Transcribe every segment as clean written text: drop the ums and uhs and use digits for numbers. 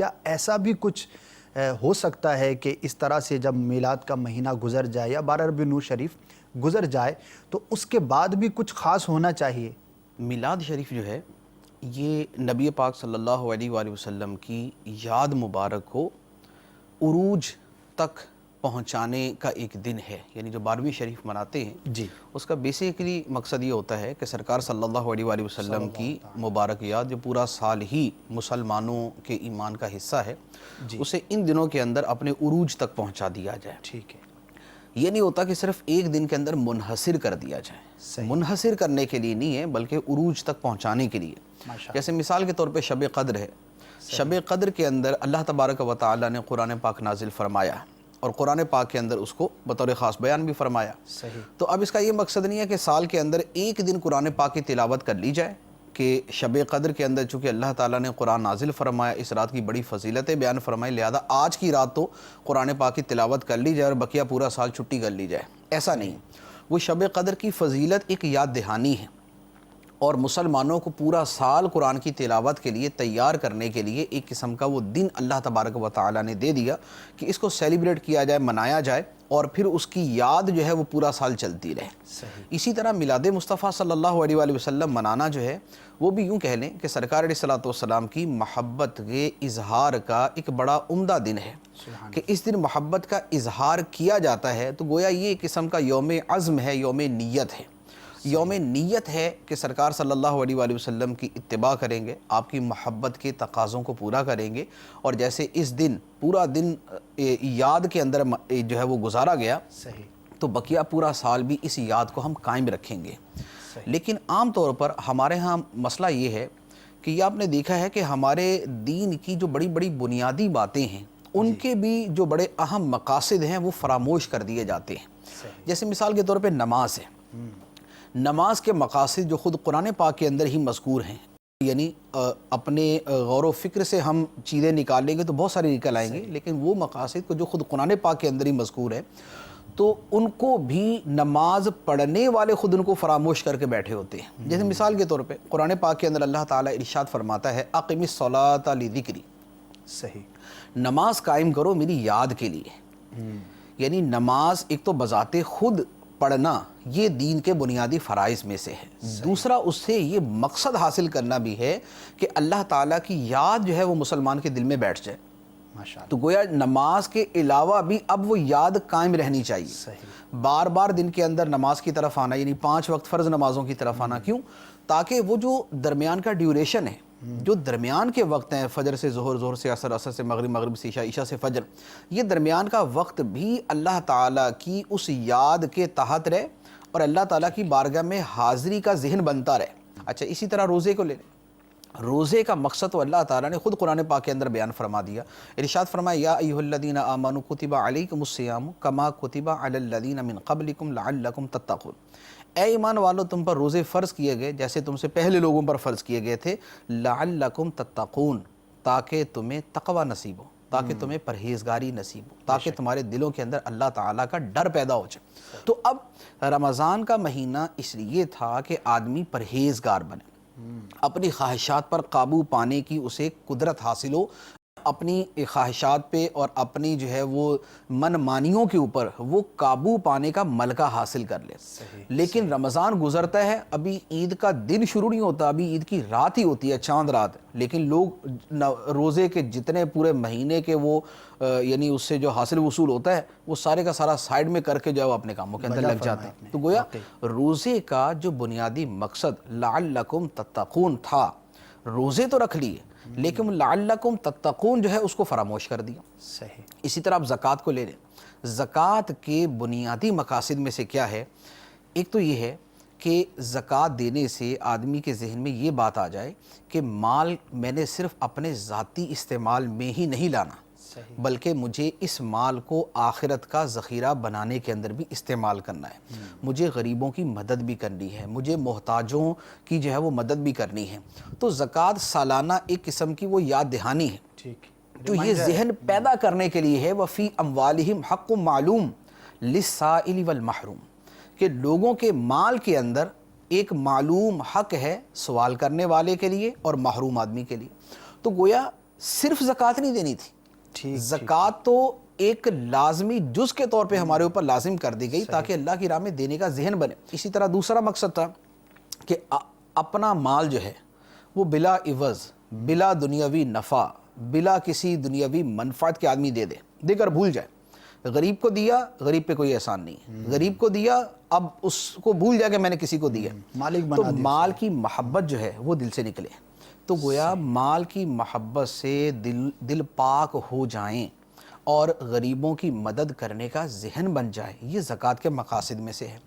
کیا ایسا بھی کچھ ہو سکتا ہے کہ اس طرح سے جب میلاد کا مہینہ گزر جائے یا 12 ربیع النور شریف گزر جائے تو اس کے بعد بھی کچھ خاص ہونا چاہیے؟ میلاد شریف جو ہے یہ نبی پاک صلی اللہ علیہ وآلہ وسلم کی یاد مبارک کو عروج تک پہنچانے کا ایک دن ہے، یعنی جو 12ویں شریف مناتے ہیں جی، اس کا بیسیکلی مقصد یہ ہوتا ہے کہ سرکار صلی اللہ علیہ وآلہ وسلم کی مبارک یاد جو پورا سال ہی مسلمانوں کے ایمان کا حصہ ہے اسے ان دنوں کے اندر اپنے عروج تک پہنچا دیا جائے۔ ٹھیک ہے، یہ نہیں ہوتا کہ صرف ایک دن کے اندر منحصر کر دیا جائے، منحصر کرنے کے لیے نہیں ہے بلکہ عروج تک پہنچانے کے لیے۔ جیسے مثال کے طور پہ شب قدر ہے، شب قدر کے اندر اللہ تبارک و تعالی نے قرآن پاک نازل فرمایا اور قرآن پاک کے اندر اس کو بطور خاص بیان بھی فرمایا۔ تو اب اس کا یہ مقصد نہیں ہے کہ سال کے اندر ایک دن قرآن پاک کی تلاوت کر لی جائے کہ شب قدر کے اندر چونکہ اللہ تعالیٰ نے قرآن نازل فرمایا، اس رات کی بڑی فضیلتیں بیان فرمائی، لہذا آج کی رات تو قرآن پاک کی تلاوت کر لی جائے اور بقیہ پورا سال چھٹی کر لی جائے۔ ایسا نہیں، وہ شب قدر کی فضیلت ایک یاد دہانی ہے اور مسلمانوں کو پورا سال قرآن کی تلاوت کے لیے تیار کرنے کے لیے ایک قسم کا وہ دن اللہ تبارک و تعالیٰ نے دے دیا کہ اس کو سیلیبریٹ کیا جائے، منایا جائے اور پھر اس کی یاد جو ہے وہ پورا سال چلتی رہے۔ اسی طرح میلاد مصطفیٰ صلی اللہ علیہ وآلہ وسلم منانا جو ہے وہ بھی یوں کہہ لیں کہ سرکار علیہ الصلوۃ والسلام کی محبت کے اظہار کا ایک بڑا عمدہ دن ہے کہ اس دن محبت کا اظہار کیا جاتا ہے، تو گویا یہ ایک قسم کا یوم عزم ہے، یوم نیت ہے۔ یوم نیت ہے کہ سرکار صلی اللہ علیہ وآلہ وسلم کی اتباع کریں گے، آپ کی محبت کے تقاضوں کو پورا کریں گے، اور جیسے اس دن پورا دن یاد کے اندر جو ہے وہ گزارا گیا تو بقیہ پورا سال بھی اس یاد کو ہم قائم رکھیں گے۔ لیکن عام طور پر ہمارے ہاں مسئلہ یہ ہے کہ یہ آپ نے دیکھا ہے کہ ہمارے دین کی جو بڑی بڑی بنیادی باتیں ہیں ان کے بھی جو بڑے اہم مقاصد ہیں وہ فراموش کر دیے جاتے ہیں۔ جیسے مثال کے طور پہ نماز ہے، نماز کے مقاصد جو خود قرآن پاک کے اندر ہی مذکور ہیں، یعنی اپنے غور و فکر سے ہم چیزیں نکالیں گے تو بہت ساری نکل آئیں گے، لیکن وہ مقاصد کو جو خود قرآن پاک کے اندر ہی مذکور ہے تو ان کو بھی نماز پڑھنے والے خود ان کو فراموش کر کے بیٹھے ہوتے ہیں۔ جیسے مثال کے طور پہ قرآن پاک کے اندر اللہ تعالیٰ ارشاد فرماتا ہے اقم الصلاۃ لذکری، نماز قائم کرو میری یاد کے لیے۔ یعنی نماز ایک تو بذات خود پڑھنا یہ دین کے بنیادی فرائض میں سے ہے، دوسرا اس سے یہ مقصد حاصل کرنا بھی ہے کہ اللہ تعالیٰ کی یاد جو ہے وہ مسلمان کے دل میں بیٹھ جائے۔ تو گویا نماز کے علاوہ بھی اب وہ یاد قائم رہنی چاہیے، بار بار دن کے اندر نماز کی طرف آنا، یعنی 5 وقت فرض نمازوں کی طرف آنا۔ کیوں؟ تاکہ وہ جو درمیان کا ڈیوریشن ہے، جو درمیان کے وقت ہیں، فجر سے ظہر، ظہر سے عصر، عصر سے مغرب، مغرب سے عشاء، عشاء سے فجر، یہ درمیان کا وقت بھی اللہ تعالیٰ کی اس یاد کے تحت رہے اور اللہ تعالیٰ کی بارگاہ میں حاضری کا ذہن بنتا رہے۔ اچھا، اسی طرح روزے کو لے لیں، روزے کا مقصد تو اللہ تعالیٰ نے خود قرآن پاک کے اندر بیان فرما دیا، ارشاد فرمایا یا ایھا الذین آمنوا کتب علیکم الصیام کما کتب علی الذین من قبلکم لعلکم تتقون، اے ایمان والو تم پر روزے فرض کیے گئے جیسے تم سے پہلے لوگوں پر فرض کیے گئے تھے، لعلکم تتقون، تاکہ تمہیں تقوی نصیب ہو، تاکہ تمہیں پرہیزگاری نصیب ہو، تاکہ تمہارے دلوں کے اندر اللہ تعالیٰ کا ڈر پیدا ہو جائے۔ تو اب رمضان کا مہینہ اس لیے تھا کہ آدمی پرہیزگار بنے، اپنی خواہشات پر قابو پانے کی اسے قدرت حاصل ہو، اپنی خواہشات پہ اور اپنی جو ہے وہ من مانیوں کے اوپر وہ قابو پانے کا ملکہ حاصل کر لے۔ لیکن رمضان گزرتا ہے، ابھی عید کا دن شروع نہیں ہوتا، ابھی عید کی رات ہی ہوتی ہے، چاند رات، لیکن لوگ روزے کے جتنے پورے مہینے کے وہ یعنی اس سے جو حاصل وصول ہوتا ہے وہ سارے کا سارا سائیڈ میں کر کے جو ہے وہ اپنے کاموں کے اندر لگ جاتے ہیں۔ تو گویا روزے کا جو بنیادی مقصد لعلکم تتقون تھا، روزے تو رکھ لیے لیکن لعلکم تتقون جو ہے اس کو فراموش کر دیا۔ اسی طرح آپ زکوٰۃ کو لے لیں، زکوٰۃ کے بنیادی مقاصد میں سے کیا ہے؟ ایک تو یہ ہے کہ زکوٰۃ دینے سے آدمی کے ذہن میں یہ بات آ جائے کہ مال میں نے صرف اپنے ذاتی استعمال میں ہی نہیں لانا بلکہ مجھے اس مال کو آخرت کا ذخیرہ بنانے کے اندر بھی استعمال کرنا ہے، مجھے غریبوں کی مدد بھی کرنی ہے، مجھے محتاجوں کی جو ہے وہ مدد بھی کرنی ہے۔ تو زکوٰۃ سالانہ ایک قسم کی وہ یاد دہانی ہے جو یہ ذہن پیدا کرنے کے لیے ہے، وَفِي أَمْوَالِهِمْ حَقٌّ مَعْلُومٌ لِلسَّائِلِ وَالْمَحْرُومِ، کہ لوگوں کے مال کے اندر ایک معلوم حق ہے سوال کرنے والے کے لیے اور محروم آدمی کے لیے۔ تو گویا صرف زکوٰۃ نہیں دینی تھی، زکوٰۃ تو ایک لازمی جز کے طور پہ ہمارے اوپر لازم کر دی گئی تاکہ اللہ کی راہ میں دینے کا ذہن بنے۔ اسی طرح دوسرا مقصد تھا کہ اپنا مال جو ہے وہ بلا عوض، بلا دنیاوی نفع، بلا کسی دنیاوی منفعت کے آدمی دے کر بھول جائے۔ غریب کو دیا، غریب پہ کوئی احسان نہیں، غریب کو دیا اب اس کو بھول جائے کہ میں نے کسی کو دیا، تو مال کی محبت جو ہے وہ دل سے نکلے۔ تو گویا مال کی محبت سے دل پاک ہو جائیں اور غریبوں کی مدد کرنے کا ذہن بن جائے، یہ زکوٰۃ کے مقاصد میں سے ہے۔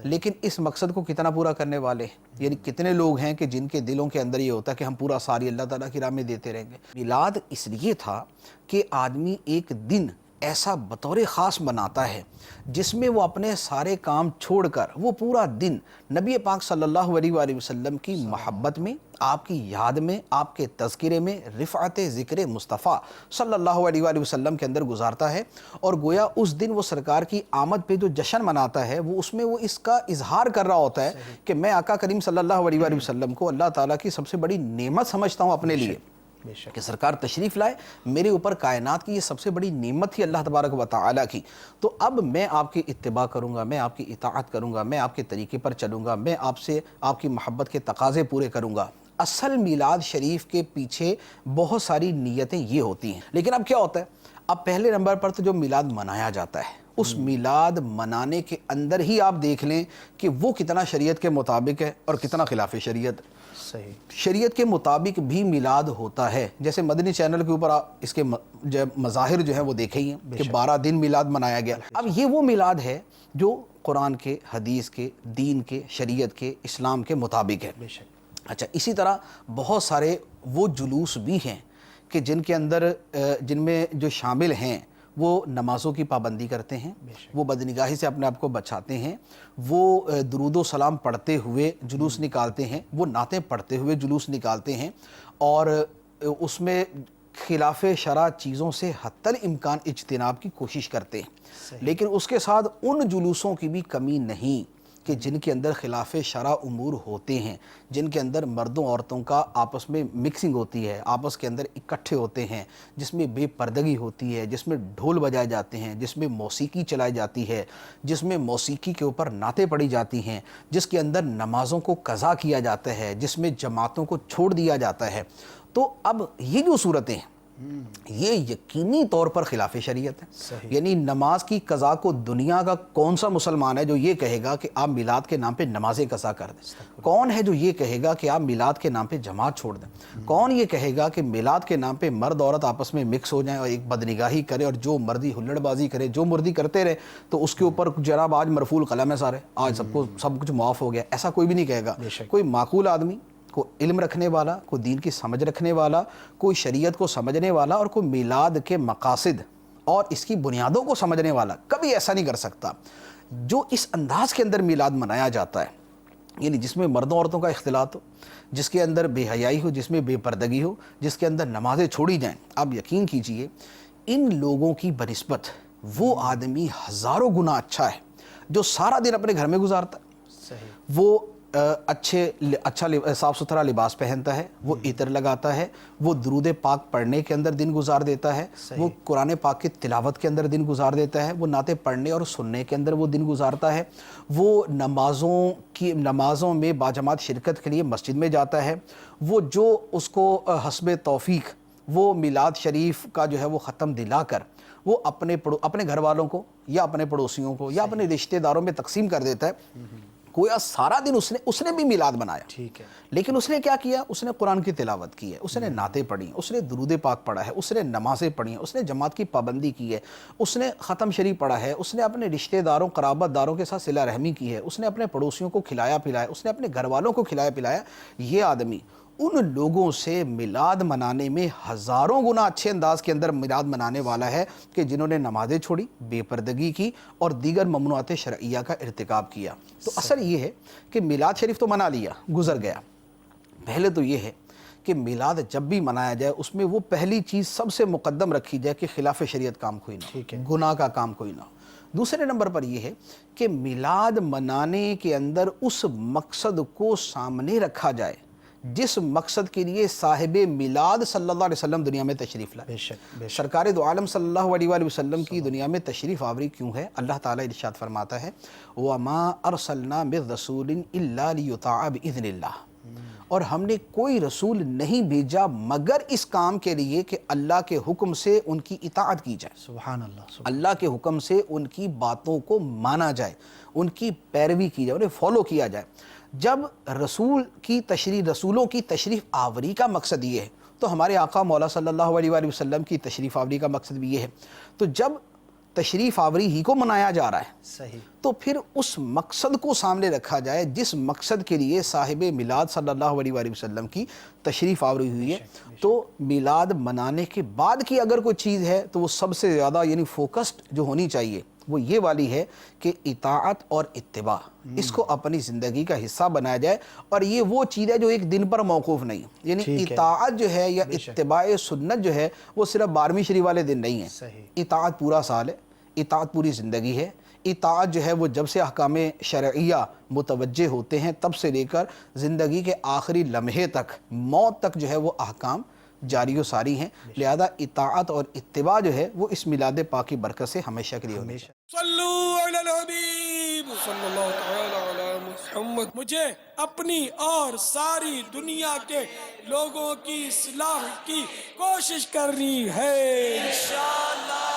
لیکن اس مقصد کو کتنا پورا کرنے والے ہیں؟ یعنی کتنے لوگ ہیں کہ جن کے دلوں کے اندر یہ ہوتا ہے کہ ہم پورا ساری اللہ تعالیٰ کی راہ میں دیتے رہیں گے۔ میلاد اس لیے تھا کہ آدمی ایک دن ایسا بطور خاص بناتا ہے جس میں وہ اپنے سارے کام چھوڑ کر وہ پورا دن نبی پاک صلی اللہ علیہ وآلہ وسلم کی محبت میں، آپ کی یاد میں، آپ کے تذکرے میں، رفعت ذکر مصطفیٰ صلی اللہ علیہ وآلہ وسلم کے اندر گزارتا ہے، اور گویا اس دن وہ سرکار کی آمد پہ جو جشن مناتا ہے وہ اس میں وہ اس کا اظہار کر رہا ہوتا ہے کہ میں آقا کریم صلی اللہ علیہ وآلہ وسلم کو اللہ تعالیٰ کی سب سے بڑی نعمت سمجھتا ہوں اپنے لیے، کہ سرکار تشریف لائے، میرے اوپر کائنات کی یہ سب سے بڑی نعمت تھی اللہ تبارک و تعالیٰ کی، تو اب میں آپ کی اتباع کروں گا، میں آپ کی اطاعت کروں گا، میں آپ کے طریقے پر چلوں گا، میں آپ سے آپ کی محبت کے تقاضے پورے کروں گا۔ اصل میلاد شریف کے پیچھے بہت ساری نیتیں یہ ہوتی ہیں، لیکن اب کیا ہوتا ہے، اب پہلے نمبر پر تو جو میلاد منایا جاتا ہے، اس میلاد منانے کے اندر ہی آپ دیکھ لیں کہ وہ کتنا شریعت کے مطابق ہے اور کتنا خلاف شریعت۔ شریعت کے مطابق بھی میلاد ہوتا ہے، جیسے مدنی چینل کے اوپر اس کے مظاہر جو ہیں وہ دیکھے ہی ہیں کہ 12 دن میلاد منایا گیا۔ اب یہ وہ میلاد ہے جو قرآن کے، حدیث کے، دین کے، شریعت کے، اسلام کے مطابق ہے۔ اچھا، اسی طرح بہت سارے وہ جلوس بھی ہیں کہ جن میں جو شامل ہیں وہ نمازوں کی پابندی کرتے ہیں، وہ بدنگاہی سے اپنے آپ کو بچاتے ہیں، وہ درود و سلام پڑھتے ہوئے جلوس نکالتے ہیں، وہ نعتیں پڑھتے ہوئے جلوس نکالتے ہیں، اور اس میں خلاف شرع چیزوں سے حتی الامکان اجتناب کی کوشش کرتے ہیں۔ لیکن اس کے ساتھ ان جلوسوں کی بھی کمی نہیں کہ جن کے اندر خلاف شرع امور ہوتے ہیں، جن کے اندر مردوں عورتوں کا آپس میں مکسنگ ہوتی ہے، آپس کے اندر اکٹھے ہوتے ہیں، جس میں بے پردگی ہوتی ہے، جس میں ڈھول بجائے جاتے ہیں، جس میں موسیقی چلائی جاتی ہے، جس میں موسیقی کے اوپر نعتیں پڑھی جاتی ہیں، جس کے اندر نمازوں کو قضا کیا جاتا ہے، جس میں جماعتوں کو چھوڑ دیا جاتا ہے۔ تو اب یہ جو صورتیں ہیں یہ یقینی طور پر خلاف شریعت ہے۔ یعنی نماز کی قضا کو دنیا کا کون سا مسلمان ہے جو یہ کہے گا کہ آپ میلاد کے نام پہ نمازیں قضا کر دیں؟ کون ہے جو یہ کہے گا کہ آپ میلاد کے نام پہ جماعت چھوڑ دیں؟ کون یہ کہے گا کہ میلاد کے نام پہ مرد عورت آپس میں مکس ہو جائیں اور ایک بدنگاہی کرے اور جو مردی ہلڑ بازی کرے، جو مردی کرتے رہے تو اس کے اوپر جناب آج مرفوع القلم ہے، سارے آج سب کچھ معاف ہو گیا؟ ایسا کوئی بھی نہیں کہے گا۔ کوئی معقول آدمی، کوئی علم رکھنے والا، کوئی دین کی سمجھ رکھنے والا، کوئی شریعت کو سمجھنے والا اور کوئی میلاد کے مقاصد اور اس کی بنیادوں کو سمجھنے والا کبھی ایسا نہیں کر سکتا۔ جو اس انداز کے اندر میلاد منایا جاتا ہے، یعنی جس میں مردوں عورتوں کا اختلاط ہو، جس کے اندر بے حیائی ہو، جس میں بے پردگی ہو، جس کے اندر نمازیں چھوڑی جائیں، آپ یقین کیجئے ان لوگوں کی بنسبت وہ آدمی ہزاروں گنا اچھا ہے جو سارا دن اپنے گھر میں گزارتا ہے، وہ اچھا صاف ستھرا لباس پہنتا ہے، وہ عطر لگاتا ہے، وہ درود پاک پڑھنے کے اندر دن گزار دیتا ہے، وہ قرآن پاک کی تلاوت کے اندر دن گزار دیتا ہے، وہ نعتیں پڑھنے اور سننے کے اندر وہ دن گزارتا ہے، وہ نمازوں میں باجماعت شرکت کے لیے مسجد میں جاتا ہے، وہ جو اس کو حسب توفیق وہ میلاد شریف کا جو ہے وہ ختم دلا کر وہ اپنے گھر والوں کو یا اپنے پڑوسیوں کو یا اپنے رشتہ داروں میں تقسیم کر دیتا ہے۔ گویا سارا دن اس نے بھی میلاد منایا، ٹھیک ہے، لیکن اس نے کیا کیا؟ اس نے قرآن کی تلاوت کی ہے، اس نے نعتیں پڑھی، اس نے درود پاک پڑھا ہے، اس نے نمازیں پڑھی ہیں، اس نے جماعت کی پابندی کی ہے، اس نے ختم شریف پڑھا ہے، اس نے اپنے رشتہ داروں قرابت داروں کے ساتھ صلہ رحمی کی ہے، اس نے اپنے پڑوسیوں کو کھلایا پلایا، اس نے اپنے گھر والوں کو کھلایا پلایا۔ یہ آدمی ان لوگوں سے میلاد منانے میں ہزاروں گنا اچھے انداز کے اندر میلاد منانے والا ہے کہ جنہوں نے نمازیں چھوڑی، بے پردگی کی اور دیگر ممنوعات شرعیہ کا ارتکاب کیا۔ تو اصل یہ ہے کہ میلاد شریف تو منا لیا، گزر گیا۔ پہلے تو یہ ہے کہ میلاد جب بھی منایا جائے اس میں وہ پہلی چیز سب سے مقدم رکھی جائے کہ خلاف شریعت کام کوئی نہ ہو، گناہ کا کام کوئی نہ ہو۔ دوسرے نمبر پر یہ ہے کہ میلاد منانے کے اندر اس مقصد کو سامنے رکھا جائے جس مقصد کے لیے صاحب میلاد صلی اللہ علیہ وسلم دنیا میں تشریف لائے. بے شک سرکار دو عالم صلی اللہ علیہ وآلہ وسلم کی دنیا میں تشریف آوری کیوں ہے؟ اللہ تعالیٰ ارشاد فرماتا ہے وَمَا أَرْسَلْنَا مِن رَسُولٍ إِلَّا لِيُطَاعَ بِإِذْنِ اللَّهِ، اور ہم نے کوئی رسول نہیں بھیجا مگر اس کام کے لیے کہ اللہ کے حکم سے ان کی اطاعت کی جائے. سبحان اللہ. اللہ کے حکم سے ان کی باتوں کو مانا جائے، ان کی پیروی کی جائے، انہیں فالو کیا جائے. جب رسولوں کی تشریف آوری کا مقصد یہ ہے تو ہمارے آقا مولا صلی اللہ علیہ وآلہ وسلم کی تشریف آوری کا مقصد بھی یہ ہے. تو جب تشریف آوری ہی کو منایا جا رہا ہے صحیح، تو پھر اس مقصد کو سامنے رکھا جائے جس مقصد کے لیے صاحب میلاد صلی اللہ علیہ وآلہ وسلم کی تشریف آوری ہوئی ہے. تو میلاد منانے کے بعد کی اگر کوئی چیز ہے تو وہ سب سے زیادہ یعنی فوکسڈ جو ہونی چاہیے وہ یہ والی ہے کہ اطاعت اور اتباع اس کو اپنی زندگی کا حصہ بنایا جائے. اور یہ وہ چیز ہے جو ایک دن پر موقوف نہیں، یعنی اطاعت جو ہے یا اتباع سنت جو ہے وہ صرف 12ویں شریف والے دن نہیں ہے. اطاعت پورا سال ہے، اطاعت پوری زندگی ہے. اطاعت جو ہے وہ جب سے احکام شرعیہ متوجہ ہوتے ہیں تب سے لے کر زندگی کے آخری لمحے تک، موت تک جو ہے وہ احکام جاری و ساری ہیں. لہذا اطاعت اور اتباع جو ہے وہ اس میلاد پاک کی برکت سے ہمیشہ کے لیے ہونی چاہیے. صلو علی الحبیب صلی اللہ تعالی علی محمد. مجھے اپنی اور ساری دنیا کے لوگوں کی اصلاح کی کوشش کرنی ہے انشاءاللہ.